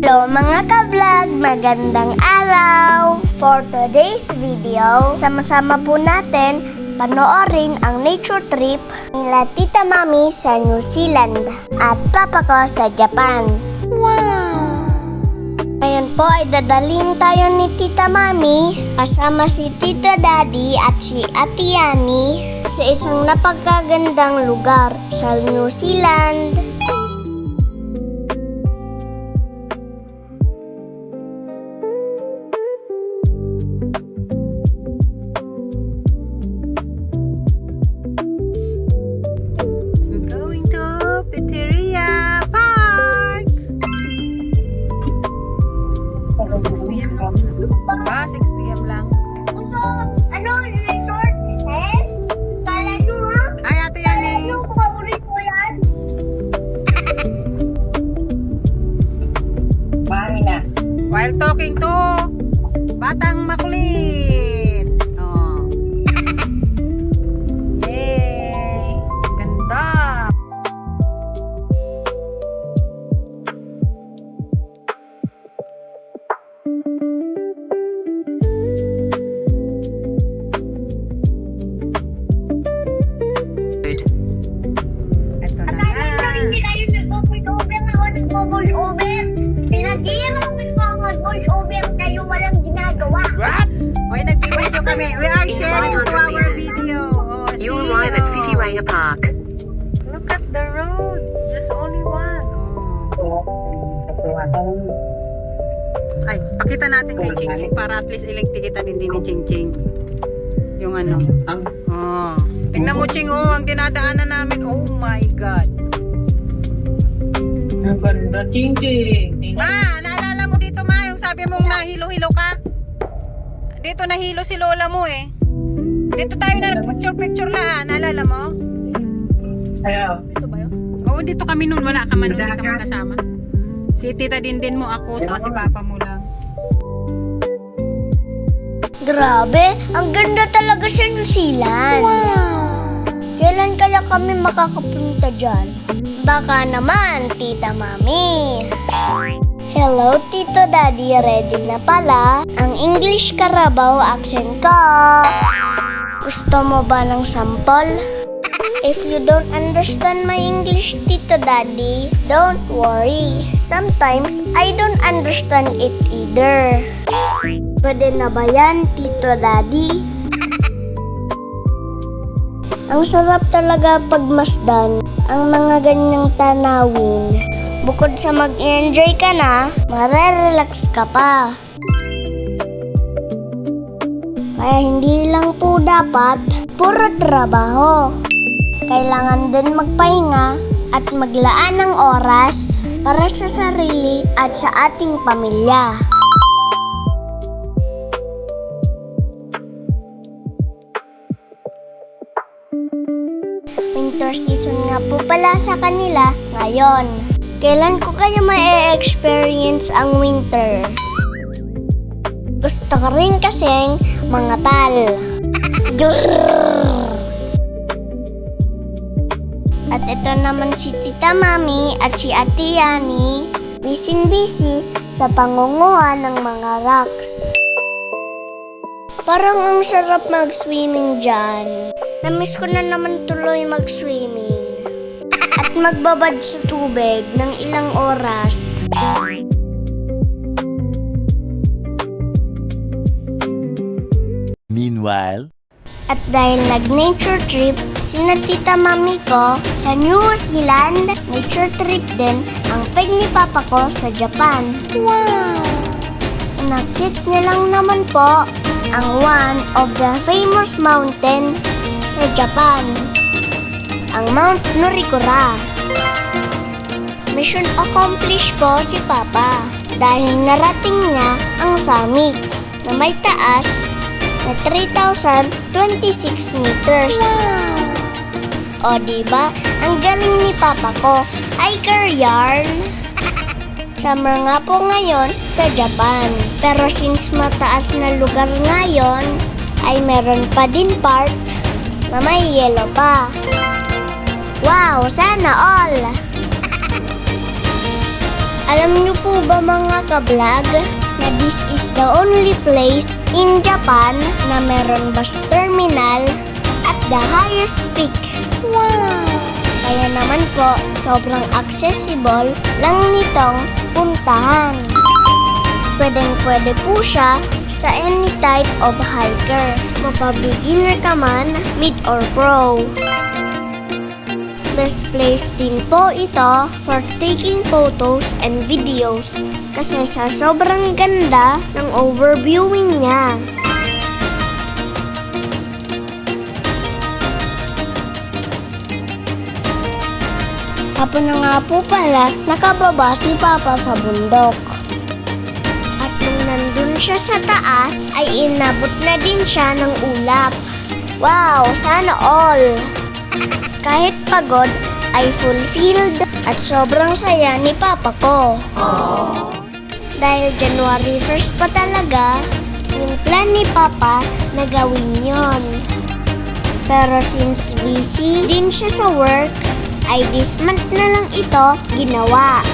Hello mga ka-vlog! Magandang araw! For today's video, sama-sama po natin panoorin ang nature trip nila Tita Mami sa New Zealand at Papa ko sa Japan. Wow! Ngayon po ay dadalhin tayo ni Tita Mami kasama si Tito Daddy at si Ate Yani sa isang napagkagandang lugar sa New Zealand. Ah, 6 p.m. lang. Ano? Resort? Eh? Kala nyo ha? Ay, Ate Yani. Ano? Paborito ko yan? Bahay na. While talking to Batang Makulit. Oh. Yay! Ganda! Ito na Akala nyo nga. hindi kayo nag-voice over. Ako nag-voice over. Pinag-iirapin ko ang mag-voice over kayo walang ginagawa. Oy, nag-video kami. We are sharing to our video. Oh, You see, arrive at oh. Fitiraya Park. Look at the road. There's only one. Ay, pakita natin kay Ching Ching para at least electrikita din ni Ching Ching. Yung ano. Oh. Tingnan mo Ching, oh, ang dinadaanan namin. Oh my God. Ang ganda, Ching-Ching. Ma, naalala mo dito ma, yung sabi mong nahilo-hilo ka? Dito nahilo si lola mo eh. Dito tayo na nag-picture-picture la, naalala mo? Ayaw. Dito ba yun? Oo, dito kami noon. Wala ka man, hindi ka man kasama. Si tita din mo ako, saka si papa mo lang. Grabe, ang ganda talaga sa New Zealand. Wow! Kailan kaya kami makakapunta dyan? Baka naman, Tita Mami. Hello, Tito Daddy. Ready na pala ang English Carabao accent ko. Gusto mo ba ng sample? If you don't understand my English, Tito Daddy, don't worry. Sometimes, I don't understand it either. Pwede na ba yan, Tito Daddy? Ang sarap talaga pagmasdan ang mga ganyang tanawin. Bukod sa mag-enjoy ka na, marerelax ka pa. Kaya hindi lang po dapat puro trabaho. Kailangan din magpahinga at maglaan ng oras para sa sarili at sa ating pamilya. Winter season nga po pala sa kanila ngayon. Kailan ko kayo ma-experience ang winter? Gusto ko rin kasing mangatal. Grrrr! At ito naman si Tita Mami at si Ate Yani, busy sa pangunguha ng mga rocks. Parang ang sarap mag-swimming dyan. Namiss ko na naman tuloy mag-swimming. At magbabad sa tubig ng ilang oras. Meanwhile, At dahil nag-nature trip sina Tita Mami ko sa New Zealand, nature trip din ang peg ni Papa ko sa Japan. Wow! Nakit niya lang naman po ang one of the famous mountain sa Japan, ang Mount Norikura. Mission accomplished po si Papa dahil narating niya ang summit na may taas na 3,026 meters. Wow! O diba, ang galing ni Papa ko ay yarn. Summer nga po ngayon sa Japan. Pero since mataas na lugar ngayon, ay meron pa din part na may yellow pa. Wow, sana all! Alam niyo po ba mga ka-vlog na this is the only place in Japan na meron bus terminal at the highest peak. Wow! Kaya naman po, sobrang accessible lang nitong puntahan. Pwedeng-pwede po siya sa any type of hiker. Mapa-beginner ka man, mid or pro. Best place din po ito for taking photos and videos kasi sa sobrang ganda ng overviewing niya. Hapon na nga po pala, nakababa si Papa sa bundok. At nung nandun siya sa taas, ay inabot na din siya ng ulap. Wow, sana all! Kahit pagod, ay fulfilled at sobrang saya ni Papa ko. Dahil January 1st pa talaga, yung plan ni Papa na gawin yon. Pero since busy din siya sa work, ay this month na lang ito ginawa.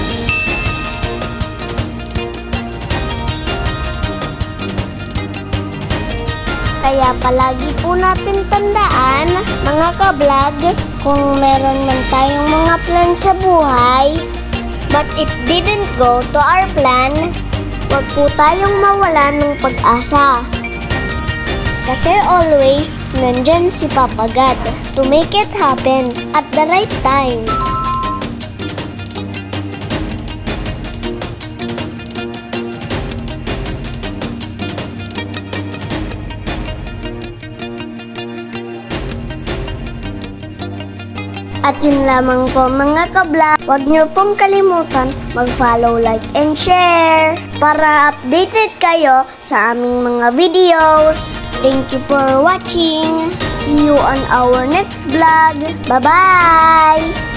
Kaya palagi po natin tandaan, mga ka-vlog, kung meron man tayong mga plan sa buhay, but it didn't go to our plan, wag po tayong mawala ng pag-asa. Kasi always, nandyan si Papa God to make it happen at the right time. At yun lamang po mga ka-vlog. Huwag niyo pong kalimutan mag-follow, like, and share para updated kayo sa aming mga videos. Thank you for watching. See you on our next vlog. Bye-bye!